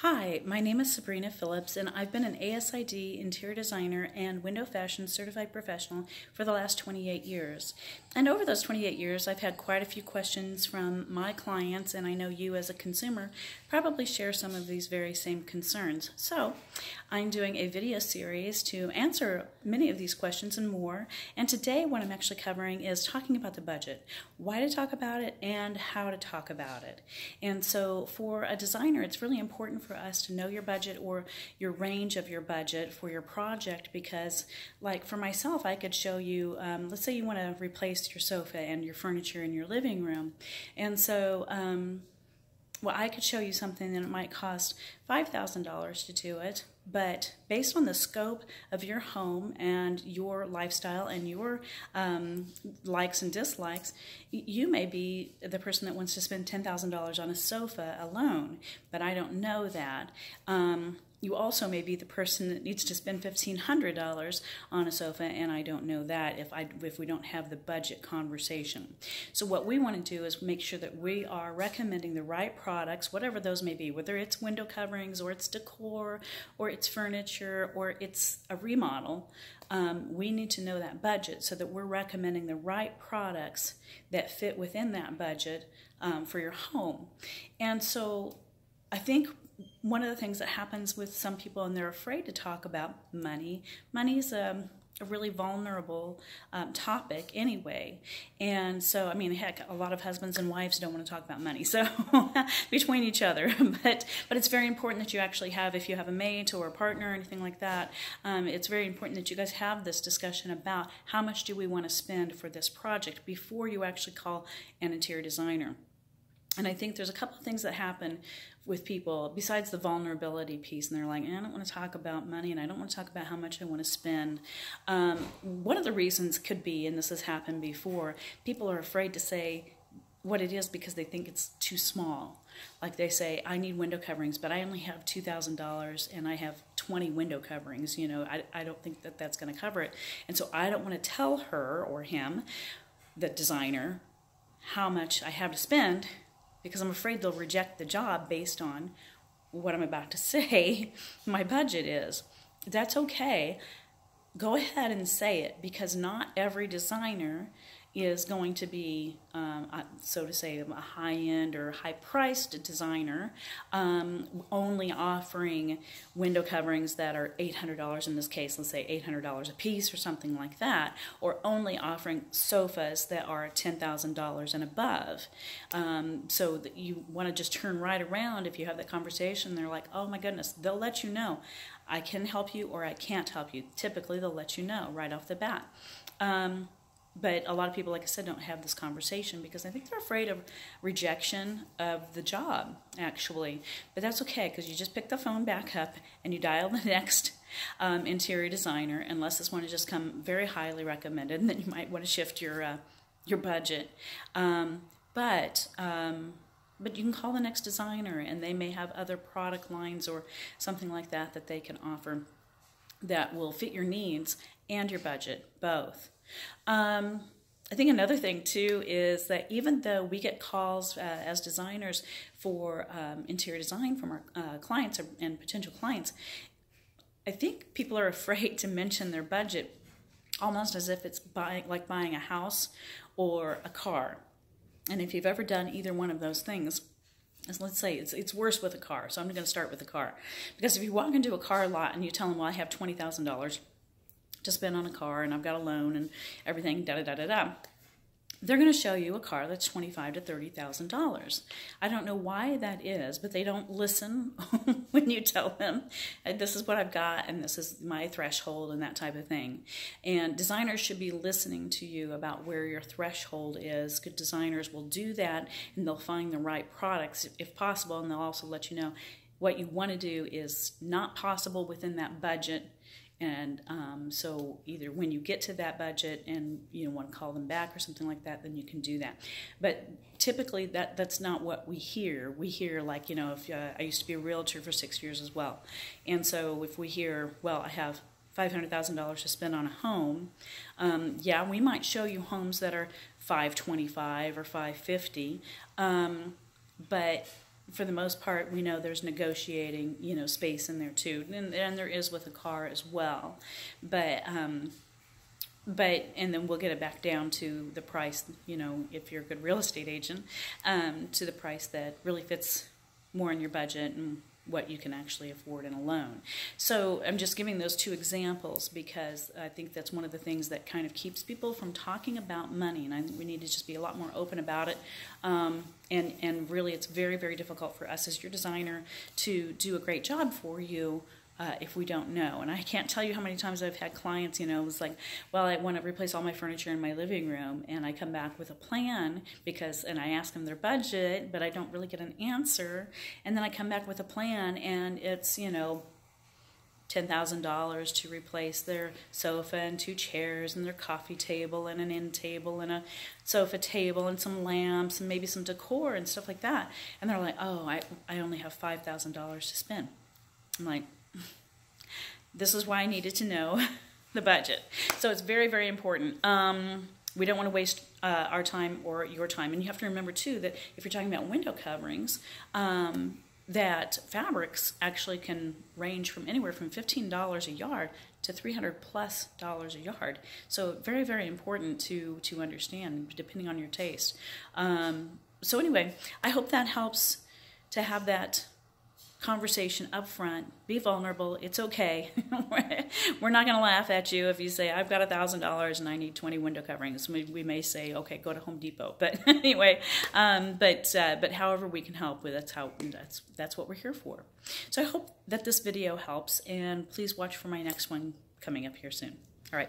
Hi, my name is Sabrina Phillips, and I've been an ASID interior designer and window fashion certified professional for the last 28 years. And over those 28 years, I've had quite a few questions from my clients, and I know you as a consumer probably share some of these very same concerns. So I'm doing a video series to answer many of these questions and more. And today what I'm actually covering is talking about the budget, why to talk about it, and how to talk about it. And so for a designer, it's really important for us to know your budget or your range of your budget for your project, because like for myself, I could show you, let's say you want to replace your sofa and your furniture in your living room. And so well, I could show you something that it might cost $5,000 to do it, but based on the scope of your home and your lifestyle and your likes and dislikes, you may be the person that wants to spend $10,000 on a sofa alone, but I don't know that. You also may be the person that needs to spend $1,500 on a sofa, and I don't know that if we don't have the budget conversation. So what we want to do is make sure that we are recommending the right products, whatever those may be, whether it's window coverings or it's decor or it's furniture or it's a remodel. We need to know that budget so that we're recommending the right products that fit within that budget for your home. And so I think one of the things that happens with some people, and they're afraid to talk about money. Money is a really vulnerable topic anyway. And so, I mean, heck, a lot of husbands and wives don't want to talk about money, so between each other. But it's very important that you actually have, if you have a mate or a partner or anything like that, it's very important that you guys have this discussion about how much do we want to spend for this project before you actually call an interior designer. And I think there's a couple of things that happen with people besides the vulnerability piece, and they're like, I don't want to talk about money and I don't want to talk about how much I want to spend. One of the reasons could be, and this has happened before, people are afraid to say what it is because they think it's too small. Like they say, I need window coverings, but I only have $2,000 and I have 20 window coverings. You know, I don't think that that's going to cover it. And so I don't want to tell her or him, the designer, how much I have to spend, because I'm afraid they'll reject the job based on what I'm about to say my budget is. That's okay. Go ahead and say it, because not every designer is going to be, so to say, a high-end or high-priced designer, only offering window coverings that are $800 in this case, let's say $800 a piece or something like that, or only offering sofas that are $10,000 and above. So that you want to just turn right around if you have that conversation. They're like, oh my goodness, they'll let you know. I can help you or I can't help you. Typically, they'll let you know right off the bat. But a lot of people, like I said, don't have this conversation because I think they're afraid of rejection of the job, actually. But that's okay, because you just pick the phone back up and you dial the next interior designer, unless this one has just come very highly recommended, and then you might want to shift your budget. But you can call the next designer, and they may have other product lines or something like that that they can offer that will fit your needs and your budget, both. I think another thing too is that even though we get calls as designers for interior design from our clients and potential clients, I think people are afraid to mention their budget, almost as if it's like buying a house or a car. And if you've ever done either one of those things, let's say it's worse with a car, so I'm going to start with a car. Because if you walk into a car lot and you tell them, well, I have $20,000 to spend on a car and I've got a loan and everything, da-da-da-da-da, they're going to show you a car that's $25,000 to $30,000. I don't know why that is, but they don't listen when you tell them, this is what I've got and this is my threshold and that type of thing. And designers should be listening to you about where your threshold is. Good designers will do that, and they'll find the right products if possible, and they'll also let you know what you want to do is not possible within that budget. And so either when you get to that budget and you want to call them back or something like that, then you can do that. But typically that's not what we hear. We hear like, if I used to be a realtor for 6 years as well. And so if we hear, well, I have $500,000 to spend on a home, yeah, we might show you homes that are $525,000 or $550,000, but for the most part, we know there's negotiating, space in there too, and there is with a car as well. But and then we'll get it back down to the price, if you're a good real estate agent, to the price that really fits more in your budget and what you can actually afford in a loan. So I'm just giving those two examples because I think that's one of the things that kind of keeps people from talking about money, and I think we need to just be a lot more open about it. And really, it's very, very difficult for us as your designer to do a great job for you if we don't know. And I can't tell you how many times I've had clients, it was like, well, I want to replace all my furniture in my living room, and I come back with a plan and I ask them their budget, but I don't really get an answer. And then I come back with a plan, and it's, $10,000 to replace their sofa and 2 chairs and their coffee table and an end table and a sofa table and some lamps and maybe some decor and stuff like that. And they're like, oh, I only have $5,000 to spend. I'm like, this is why I needed to know the budget. So it's very, very important. We don't want to waste our time or your time. And you have to remember, too, that if you're talking about window coverings, that fabrics actually can range from anywhere from $15 a yard to $300+ a yard. So very, very important to understand, depending on your taste. So anyway, I hope that helps to have that conversation up front. Be vulnerable. It's okay. We're not going to laugh at you if you say, I've got $1,000 and I need 20 window coverings. We may say, okay, go to Home Depot. But anyway, but however we can help with, that's what we're here for. So I hope that this video helps, and please watch for my next one coming up here soon. All right.